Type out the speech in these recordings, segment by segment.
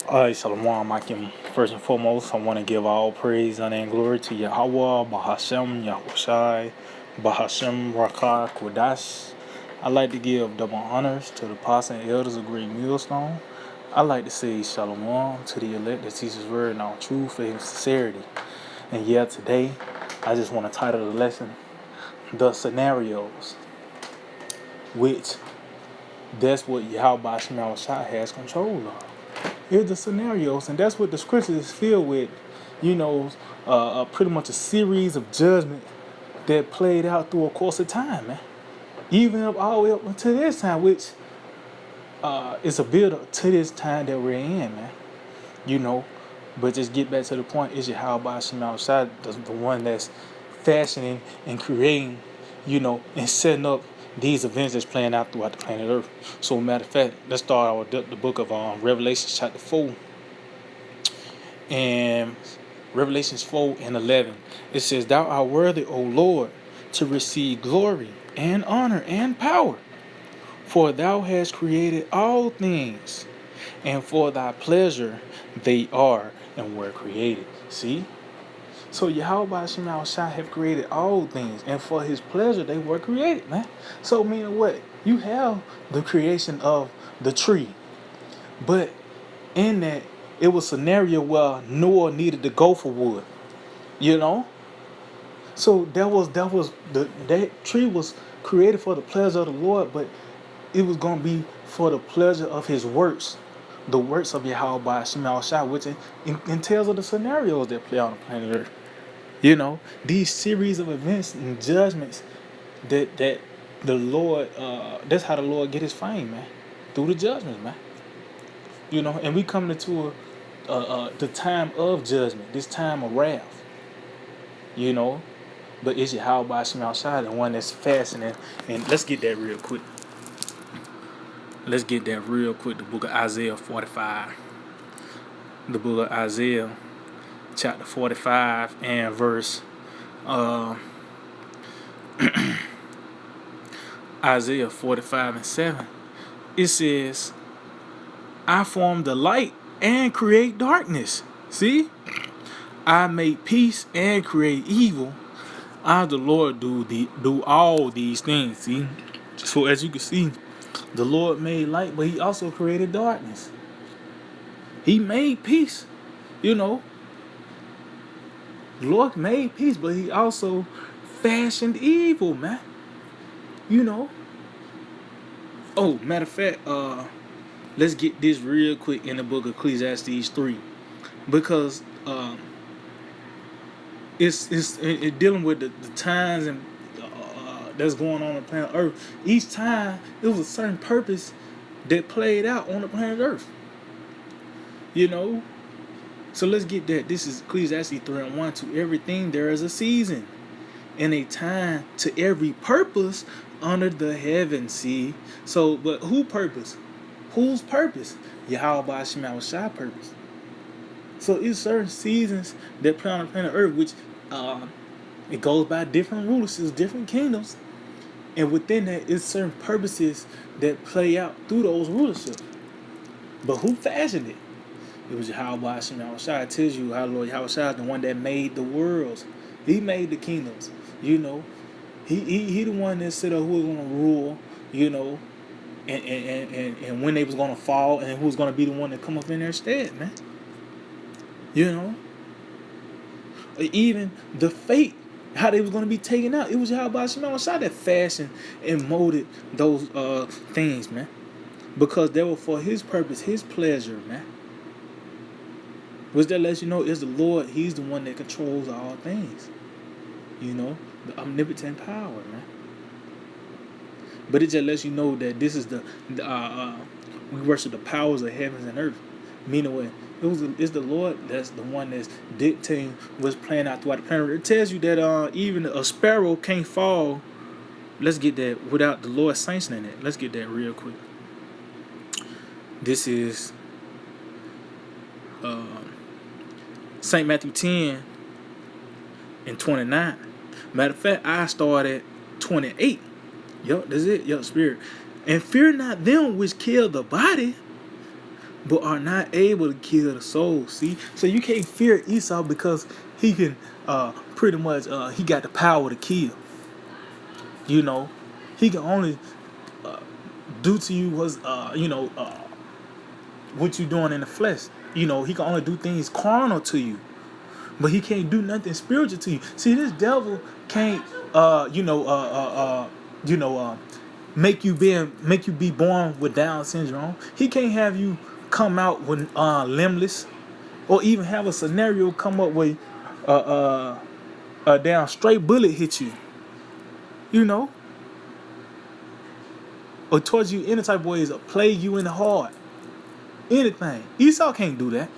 Alright, Shalom, Akim. First and foremost, I want to give all praise, honor, and glory to Yahweh, Bahashem, Yahushai, Bahashem, Rakah, Kodash. I like to give double honors to the apostles and elders of Great Millstone. I like to say Shalom to the elect that teaches word in all truth and sincerity. And yeah, today, I just want to title the lesson, The Scenarios, which that's what Yahweh Shema Shai has control of. Here's the scenarios, and that's what the scripture is filled with. You know, pretty much a series of judgment that played out through a course of time, man. Even up all the way up until this time, which is a build up to this time that we're in, man. You know, but just get back to the point: is Yahweh Shem outside the one that's fashioning and creating, and setting up these events that's playing out throughout the planet Earth. So, matter of fact, let's start out with the book of Revelation, chapter 4. And Revelations 4 and 11, it says, Thou art worthy, O Lord, to receive glory and honor and power, for thou hast created all things, and for thy pleasure they are and were created. See? So Yahweh Shema Shai have created all things, and for his pleasure they were created, man. So meaning what? You have the creation of the tree, but in that it was a scenario where Noah needed to go for wood, So that tree was created for the pleasure of the Lord, but it was gonna be for the pleasure of his works, the works of Yahweh Shema Shai, which entails of the scenarios that play on the planet Earth. These series of events and judgments that the Lord, that's how the Lord get his fame, man, through the judgments, man. And we come into the time of judgment, this time of wrath, But it's Yahweh Shem outside, the one that's fastening. And let's get that real quick. The book of Isaiah 45. The book of Isaiah, chapter 45 and verse Isaiah 45 and 7. It says, I form the light and create darkness. See? I make peace and create evil. I, the Lord, do all these things. See? So as you can see, the Lord made light, but he also created darkness. He made peace. The Lord made peace, but he also fashioned evil, man. Oh, matter of fact, let's get this real quick in the book of Ecclesiastes 3. Because it's dealing with the times and that's going on the planet Earth. Each time, it was a certain purpose that played out on the planet Earth. So let's get that. This is Ecclesiastes 3 and 1. To everything there is a season and a time to every purpose under the heaven. See? So, but who purpose? Whose purpose? Yahweh Shema Shai purpose. So it's certain seasons that play on the planet Earth, which it goes by different rulers, different kingdoms. And within that, it's certain purposes that play out through those rulerships. But who fashioned it? It was Yahweh Shema Shai. It tells you how Lord Yahweh Shai is the one that made the worlds. He made the kingdoms. He the one that said who was gonna rule, and when they was gonna fall and who was gonna be the one that come up in their stead, man. Even the fate, how they was going to be taken out. It was Yahweh Shema Shai that fashioned and molded those things, man. Because they were for his purpose, his pleasure, man. Which that lets you know is the Lord. He's the one that controls all things. The omnipotent power, man. But it just lets you know that this is we worship the powers of heavens and earth. Meaning what? It's the Lord that's the one that's dictating what's playing out throughout the planet. It tells you that even a sparrow can't fall. Let's get that without the Lord sanctioning it. Let's get that real quick. This is St. Matthew 10 and 29. Matter of fact, I start at 28. Yup, that's it. Yup, spirit. And fear not them which kill the body, but are not able to kill the soul. See, so you can't fear Esau because he can pretty much he got the power to kill. You know, he can only do to you was what you doing in the flesh. You know, he can only do things carnal to you, but he can't do nothing spiritual to you. See, this devil can't make you be born with Down syndrome. He can't have you come out with limbless, or even have a scenario come up where a down straight bullet hit you. You know, or towards you any type of ways, or plague you in the heart. Anything. Esau can't do that.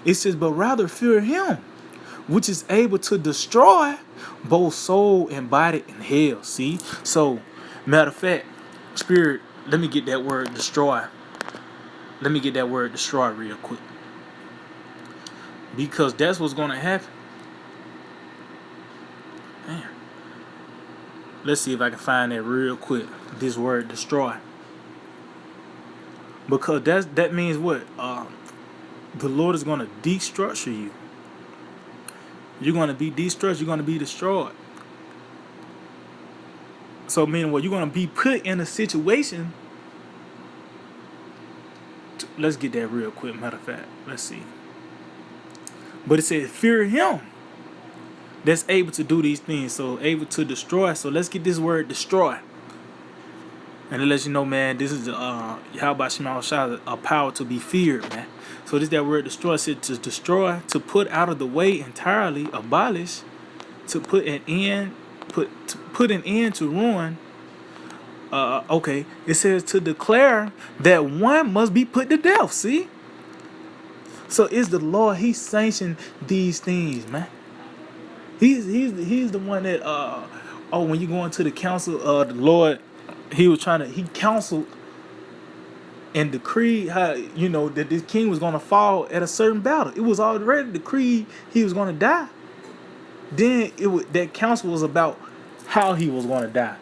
It says, but rather fear him, which is able to destroy both soul and body in hell. See? So, matter of fact, spirit, let me get that word destroy. Let me get that word destroy real quick. Because that's what's going to happen. Man. Let's see if I can find that real quick. This word destroy. Because that means what? The Lord is going to destructure you. You're going to be destructured. You're going to be destroyed. So meaning what? You're going to be put in a situation. Let's get that real quick. Matter of fact, let's see. But it says fear him that's able to do these things. So able to destroy. So let's get this word destroy. And it lets you know, man, this is Yahweh Shema Shah, a power to be feared, man. So this that word destroy said to destroy, to put out of the way entirely, abolish, to put an end to ruin. Okay, it says to declare that one must be put to death. See, so it's the Lord. He sanctioned these things, man. He's the one that when you go into the council of the Lord, he counseled and decreed how that this king was going to fall at a certain battle. It was already decreed he was going to die. Then that counsel was about how he was going to die.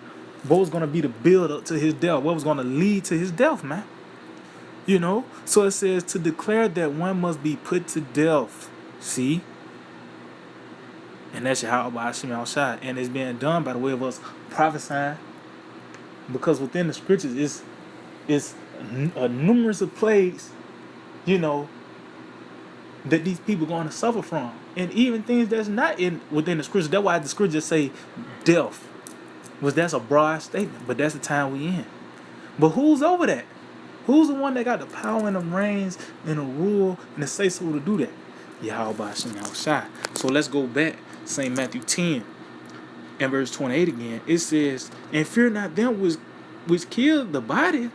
What was going to be the build up to his death? What was going to lead to his death, man? So it says to declare that one must be put to death. See? And that's Yahweh Hashem outside. And it's being done by the way of us prophesying. Because within the scriptures is numerous of plagues, that these people are going to suffer from. And even things that's not within the scriptures. That's why the scriptures say death. That's a broad statement. But that's the time we in. But who's over that? Who's the one that got the power and the reins and the rule and the say so to do that? Yahweh Hashem Shai. So let's go back. St. Matthew 10 and verse 28 again. It says, and fear not them which kill the body,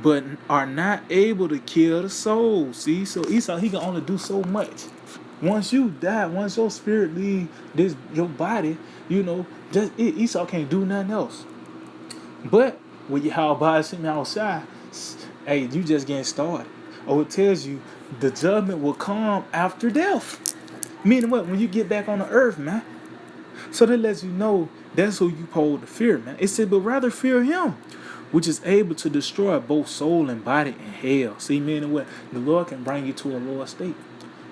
but are not able to kill the soul. See, so Esau, he can only do so much. Once you die, once your spirit leave your body, just Esau can't do nothing else. But when Yahweh Hashem outside, hey, you just getting started. Or it tells you the judgment will come after death. Meaning what? When you get back on the earth, man. So that lets you know that's who you supposed to fear, man. It said, but rather fear him, which is able to destroy both soul and body in hell. See, meaning what? The Lord can bring you to a lower state.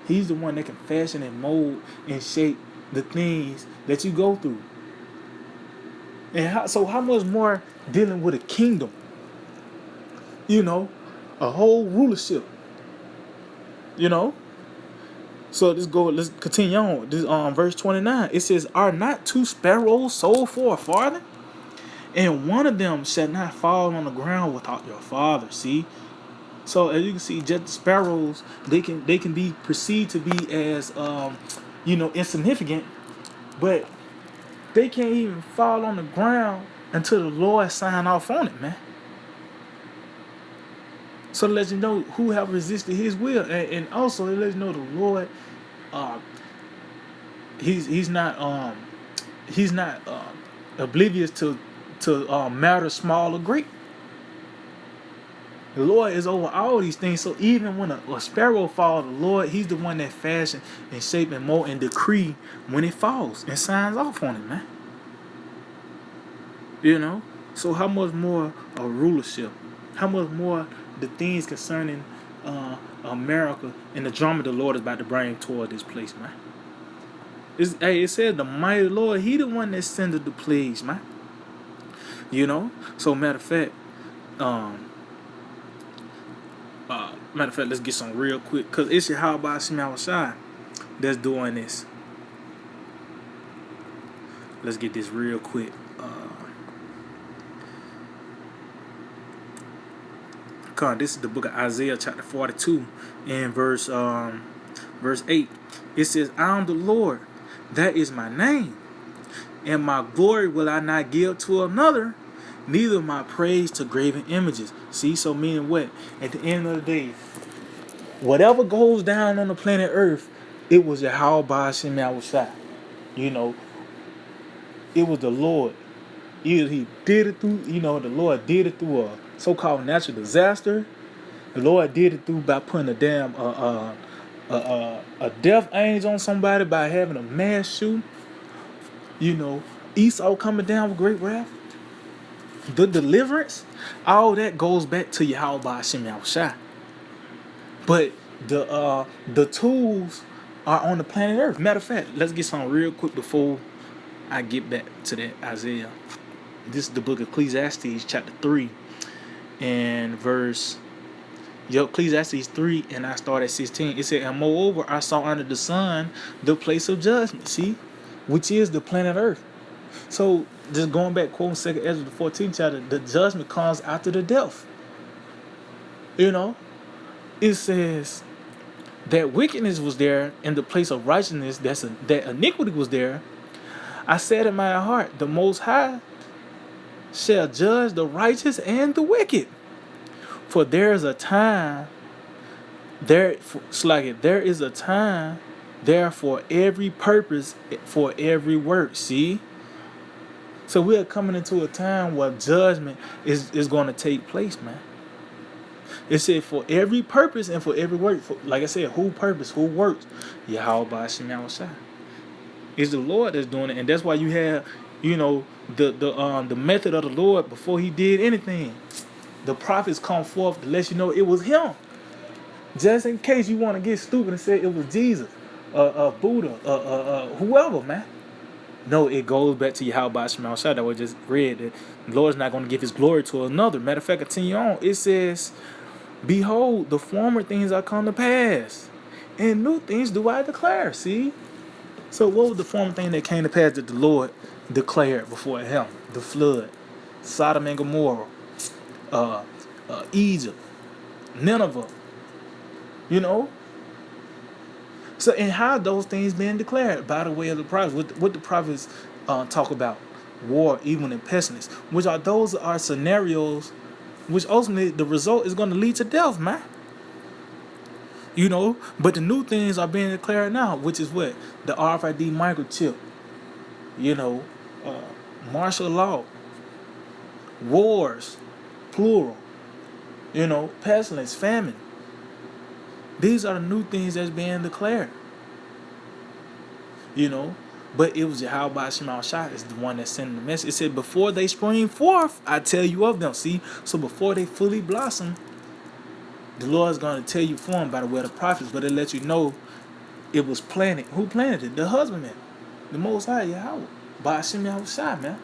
He's the one that can fashion and mold and shape the things that you go through. And how much more dealing with a kingdom? A whole rulership. So let's continue on. This verse 29. It says, are not 2 sparrows sold for a farthing? And one of them shall not fall on the ground without your father. See? So as you can see, just the sparrows, they can be perceived to be as insignificant, but they can't even fall on the ground until the Lord sign off on it, man. So it lets you know who have resisted his will. And also it lets you know the Lord, he's not oblivious to matters small or great. The Lord is over all these things. So even when a sparrow falls, the Lord, he's the one that fashion and shape and mold and decree when it falls and signs off on it, man. So how much more a rulership? How much more the things concerning America and the drama the Lord is about to bring toward this place, man. It said the mighty Lord, He the one that sendeth the plagues, man. You know. So matter of fact, let's get some real quick, cause it's Yahweh Shema Shai that's doing this. Let's get this real quick. This is the book of Isaiah, chapter 42, and verse 8. It says, I am the Lord, that is my name, and my glory will I not give to another, neither my praise to graven images. See, so meaning what? At the end of the day, whatever goes down on the planet Earth, it was Yahweh Shem Yahushua. You know, it was the Lord. He did it through, the Lord did it through a so-called natural disaster. The Lord did it through by putting a damn a death angel on somebody by having a mass shoot. Esau coming down with great wrath. The deliverance, all that goes back to Yahweh Shem Yahushua. But the tools are on the planet Earth. Matter of fact, let's get something real quick before I get back to that Isaiah. This is the book of Ecclesiastes, chapter 3, and verse. Ecclesiastes 3, and I start at 16. It said, and moreover, I saw under the sun the place of judgment, see, which is the planet Earth. So, just going back, quoting 2 Ezra, the 14th chapter, the judgment comes after the death. It says that wickedness was there in the place of righteousness, that iniquity was there. I said in my heart, the Most High shall judge the righteous and the wicked. For there is a time, there is a time there for every purpose, for every work. See? So we are coming into a time where judgment is going to take place, man. It said for every purpose and for every work. Like I said, who purpose, who works? Yahweh Shem Yahushua. It's the Lord that's doing it, and that's why you have, the method of the Lord before He did anything. The prophets come forth to let you know it was Him. Just in case you want to get stupid and say it was Jesus, Buddha, whoever, man. No, it goes back to Yahweh Shem Yahushua that we just read. That the Lord's not going to give His glory to another. Matter of fact, continue on. It says, behold, the former things are come to pass, and new things do I declare. See? So what was the former thing that came to pass that the Lord declared before Him? The flood, Sodom and Gomorrah, Egypt, Nineveh. So, and how those things being declared? By the way of the prophets. What the prophets talk about? War, evil, and pestilence. Which are scenarios which ultimately the result is going to lead to death, man. But the new things are being declared now, which is what? The RFID microchip, martial law, wars, plural, pestilence, famine. These are the new things that's being declared. But it was Yahweh Shem Yahushua is the one that sent the message. It said, before they spring forth, I tell you of them. See? So before they fully blossom, the Lord's going to tell you for them by the way of the prophets, but it lets you know it was planted. Who planted it? The husbandman. The Most High, Yahweh. By Shem Yahushua, man.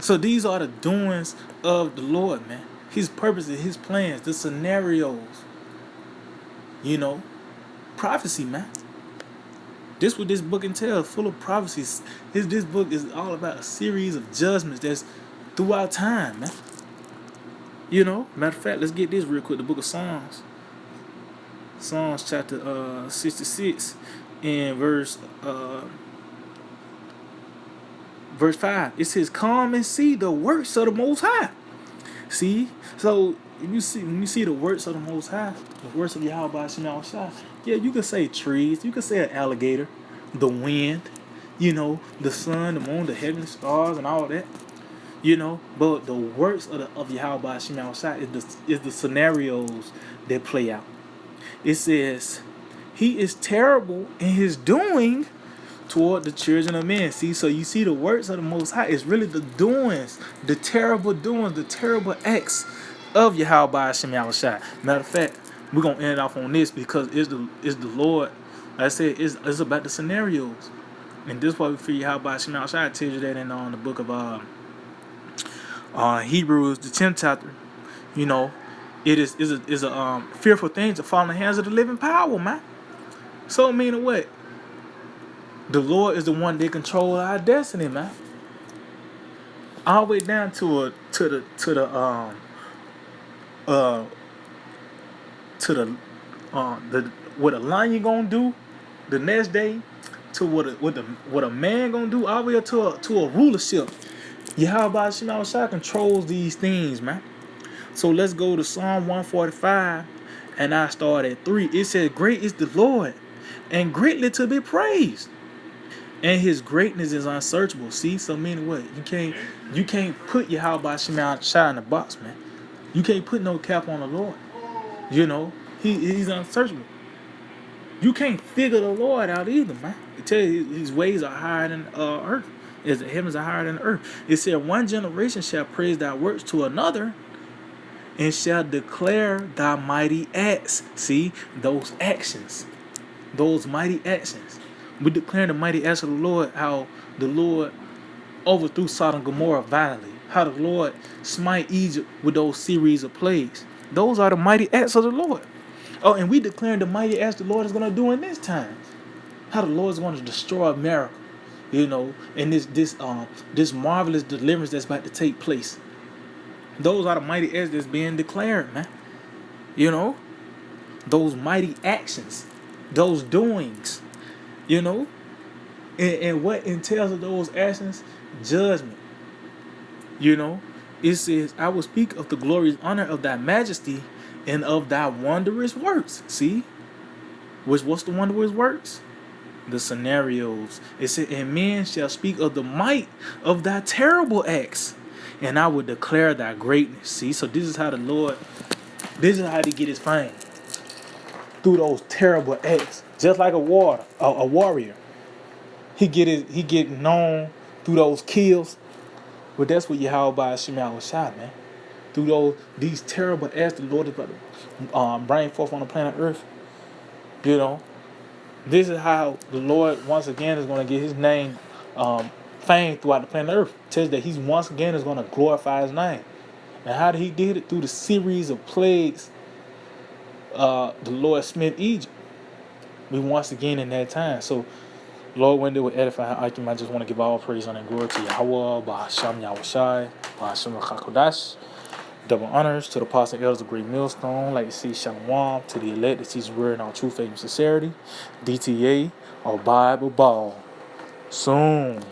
So these are the doings of the Lord, man. His purposes, His plans, the scenarios. Prophecy, man. This what this book entails, full of prophecies. This book is all about a series of judgments that's throughout time, man. Matter of fact, let's get this real quick. The book of Psalms. Psalms chapter 66 and verse 5. It says, come and see the works of the Most High. See? So when you see the works of the Most High, the works of Yahweh Shem Yahushua, yeah, you can say trees, you can say an alligator, the wind, the sun, the moon, the heavenly stars, and all that. But the works of Yahweh Shem Yahushua is the scenarios that play out. It says, He is terrible in His doing, toward the children of men. See, so you see the works of the Most High. It's really the doings, the terrible doings, the terrible acts of Yahweh Hashem Yahushua. Matter of fact, we're gonna end off on this because it's the Lord. Like I said, it's about the scenarios. And this is why we feel Yahweh Hashem Yahushua tells you that in the book of Hebrews, the 10th chapter. You know, it is a fearful thing to fall in the hands of the living power, man. So meaning what? The Lord is the one that controls our destiny, man. All the way down to the what a lion gonna do the next day, to what a man gonna do, all the way up to a rulership. Yahweh Shah controls these things, man. So let's go to Psalm 145, and I start at 3. It says, "Great is the Lord, and greatly to be praised, and His greatness is unsearchable." See, so meaning what? You can't put Yahweh Shah in the box, man. You can't put no cap on the Lord. You know, He's unsearchable. You can't figure the Lord out either, man. It tell you His ways are higher than earth. As the heavens are higher than the earth. It said, "One generation shall praise thy works to another, and shall declare thy mighty acts." See, those actions, those mighty actions. We declare the mighty acts of the Lord, how the Lord overthrew Sodom and Gomorrah violently, how the Lord smite Egypt with those series of plagues. Those are the mighty acts of the Lord. Oh, and we declare the mighty acts the Lord is going to do in this time. How the Lord is going to destroy America, you know, and this marvelous deliverance that's about to take place. Those are the mighty acts that's being declared, man. You know, those mighty actions, those doings, you know, and what entails of those actions? Judgment. You know, it says, "I will speak of the glorious honor of thy majesty and of thy wondrous works." See, what's the wondrous works? The scenarios. It said, "And men shall speak of the might of thy terrible acts, and I will declare thy greatness." See, so this is how the Lord, this is how He get His fame, through those terrible acts. Just like a warrior, he get known through those kills. But that's what Yahweh Shema was shot, man. Through these terrible acts the Lord is about to bring forth on the planet Earth. You know, this is how the Lord once again is going to get His name fame throughout the planet Earth. It says that He's once again is going to glorify His name. And how did He did it? Through the series of plagues the Lord smote Egypt. We once again in that time. So, Lord, when they were edifying argument, I just want to give all praise, honor, and glory to Yahweh, Bahasham Yahushai, Bahasham Rachakodash. Double honors to the apostles and elders of Great Millstone, like to see Shalom, to the elect that teach the word in all true faith and sincerity. DTA or Bible Ball. Soon.